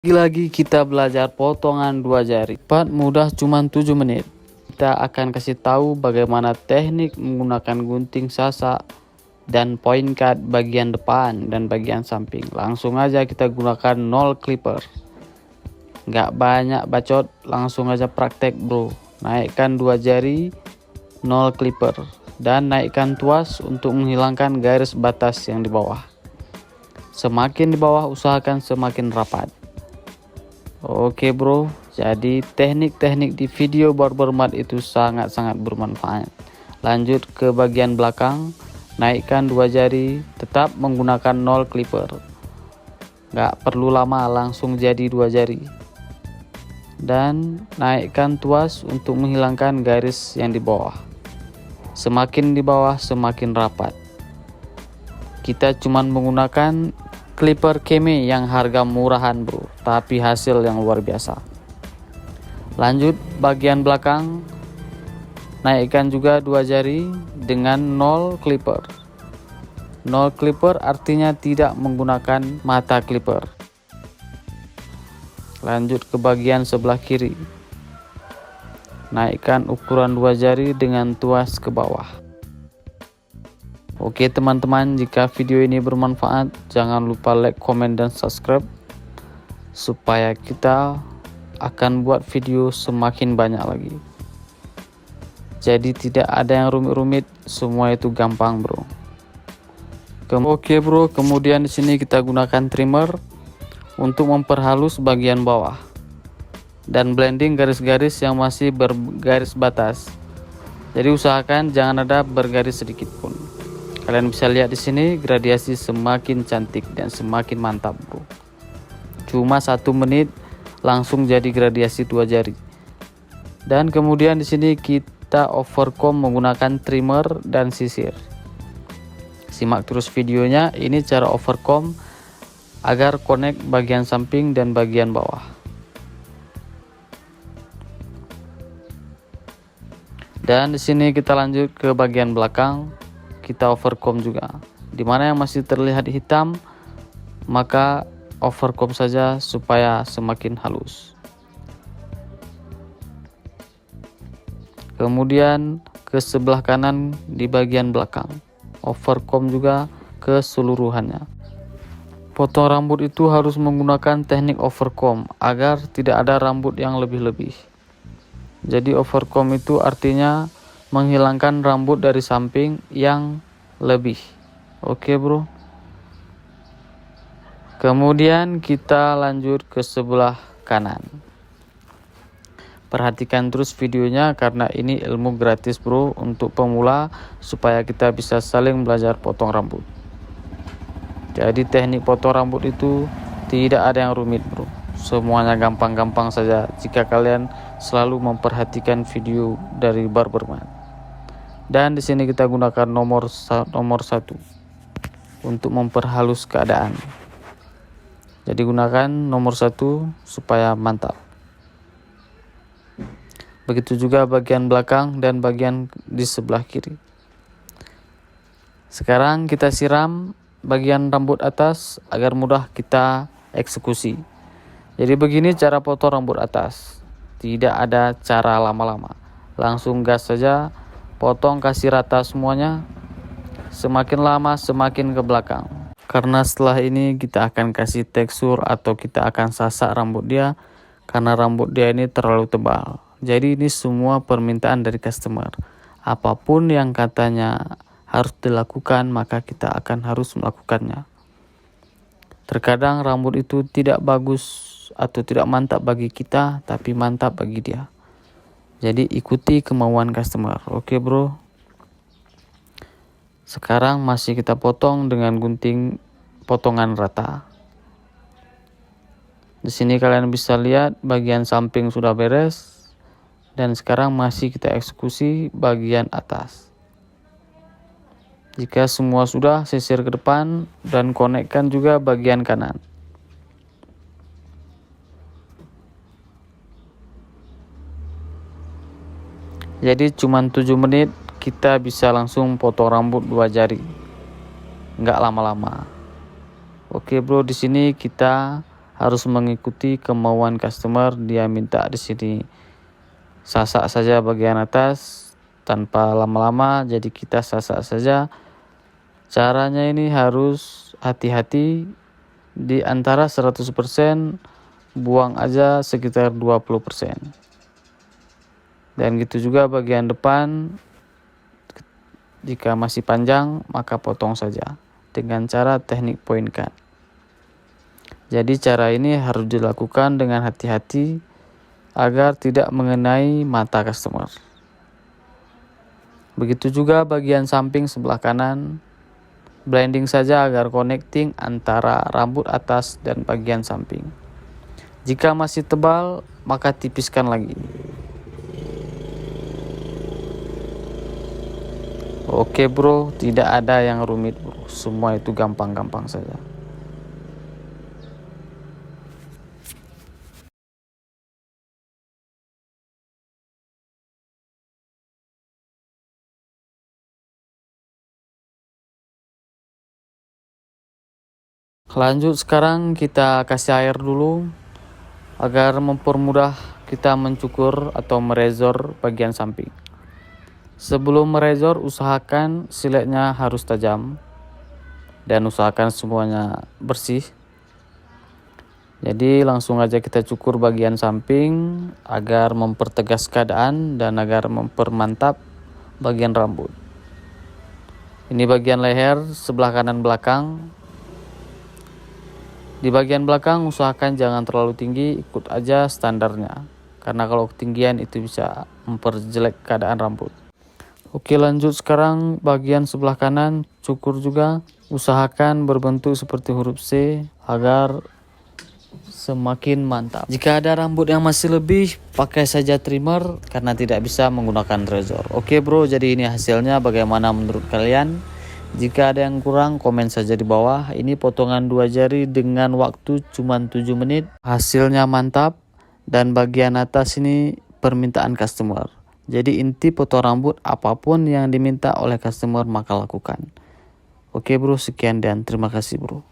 Lagi kita belajar potongan dua jari. Mudah cuma 7 menit. Kita akan kasih tahu bagaimana teknik menggunakan gunting sasak dan point cut bagian depan dan bagian samping. Langsung aja kita gunakan 0 clipper. Nggak banyak bacot, langsung aja praktek bro. Naikkan dua jari 0 clipper dan naikkan tuas untuk menghilangkan garis batas yang di bawah. Semakin di bawah usahakan semakin rapat. Oke bro, jadi teknik-teknik di video barber mat itu sangat-sangat bermanfaat. Lanjut ke bagian belakang, naikkan dua jari, tetap menggunakan 0 clipper. Nggak perlu lama, langsung jadi dua jari. Dan naikkan tuas untuk menghilangkan garis yang di bawah. Semakin di bawah semakin rapat. Kita cuman menggunakan clipper Keme yang harga murahan bro, tapi hasil yang luar biasa. Lanjut bagian belakang, naikkan juga dua jari dengan 0 clipper. 0 clipper artinya tidak menggunakan mata clipper. Lanjut ke bagian sebelah kiri, naikkan ukuran dua jari dengan tuas ke bawah. Oke teman-teman, jika video ini bermanfaat, jangan lupa like, komen, dan subscribe supaya kita akan buat video semakin banyak lagi. Jadi tidak ada yang rumit-rumit, semua itu gampang bro. Oke bro, kemudian di sini kita gunakan trimmer untuk memperhalus bagian bawah dan blending garis-garis yang masih bergaris batas. Jadi usahakan jangan ada bergaris sedikit pun. Kalian bisa lihat di sini gradiasi semakin cantik dan semakin mantap bro. Cuma 1 menit langsung jadi gradiasi dua jari. Dan kemudian di sini kita overcomb menggunakan trimmer dan sisir. Simak terus videonya, ini cara overcomb agar connect bagian samping dan bagian bawah. Dan di sini kita lanjut ke bagian belakang. Kita overcomb juga. Dimana yang masih terlihat hitam, maka overcomb saja supaya semakin halus. Kemudian ke sebelah kanan di bagian belakang, overcomb juga keseluruhannya. Potong rambut itu harus menggunakan teknik overcomb agar tidak ada rambut yang lebih-lebih. Jadi overcomb itu artinya menghilangkan rambut dari samping yang lebih. Oke bro. Kemudian kita lanjut ke sebelah kanan. Perhatikan terus videonya karena ini ilmu gratis bro untuk pemula supaya kita bisa saling belajar potong rambut. Jadi teknik potong rambut itu tidak ada yang rumit bro. Semuanya gampang-gampang saja jika kalian selalu memperhatikan video dari Barberman. Dan di sini kita gunakan nomor 1 untuk memperhalus keadaan. Jadi gunakan nomor 1 supaya mantap. Begitu juga bagian belakang dan bagian di sebelah kiri. Sekarang kita siram bagian rambut atas agar mudah kita eksekusi. Jadi begini cara potong rambut atas. Tidak ada cara lama-lama. Langsung gas saja. Potong, kasih rata semuanya. Semakin lama semakin ke belakang. Karena setelah ini kita akan kasih tekstur atau kita akan sasak rambut dia. Karena rambut dia ini terlalu tebal. Jadi ini semua permintaan dari customer. Apapun yang katanya harus dilakukan, maka kita akan harus melakukannya. Terkadang rambut itu tidak bagus atau tidak mantap bagi kita, tapi mantap bagi dia. Jadi ikuti kemauan customer. Oke bro. Sekarang masih kita potong dengan gunting potongan rata. Di sini kalian bisa lihat bagian samping sudah beres. Dan sekarang masih kita eksekusi bagian atas. Jika semua sudah, sisir ke depan dan konekkan juga bagian kanan. Jadi cuma 7 menit kita bisa langsung potong rambut dua jari. Nggak lama-lama. Oke bro, di sini kita harus mengikuti kemauan customer. Dia minta di sini sasak saja bagian atas tanpa lama-lama, jadi kita sasak saja. Caranya ini harus hati-hati, di antara 100% buang aja sekitar 20%. Dan gitu juga bagian depan, jika masih panjang maka potong saja dengan cara teknik point cut. Jadi cara ini harus dilakukan dengan hati-hati agar tidak mengenai mata customer. Begitu juga bagian samping sebelah kanan, blending saja agar connecting antara rambut atas dan bagian samping. Jika masih tebal, maka tipiskan lagi. Oke bro, tidak ada yang rumit bro, semua itu gampang-gampang saja. Lanjut, sekarang kita kasih air dulu agar mempermudah kita mencukur atau merazor bagian samping. Sebelum merazor, usahakan siletnya harus tajam dan usahakan semuanya bersih. Jadi langsung aja kita cukur bagian samping agar mempertegas keadaan dan agar mempermantap bagian rambut. Ini bagian leher sebelah kanan belakang. Di bagian belakang usahakan jangan terlalu tinggi, ikut aja standarnya. Karena kalau ketinggian itu bisa memperjelek keadaan rambut. Oke, lanjut sekarang bagian sebelah kanan, cukur juga. Usahakan berbentuk seperti huruf C agar semakin mantap. Jika ada rambut yang masih lebih, pakai saja trimmer karena tidak bisa menggunakan razor. Oke bro, jadi ini hasilnya, bagaimana menurut kalian? Jika ada yang kurang, komen saja di bawah. Ini potongan 2 jari dengan waktu cuma 7 menit. Hasilnya mantap. Dan bagian atas ini permintaan customer. Jadi inti potong rambut, apapun yang diminta oleh customer maka lakukan. Oke bro, sekian dan terima kasih bro.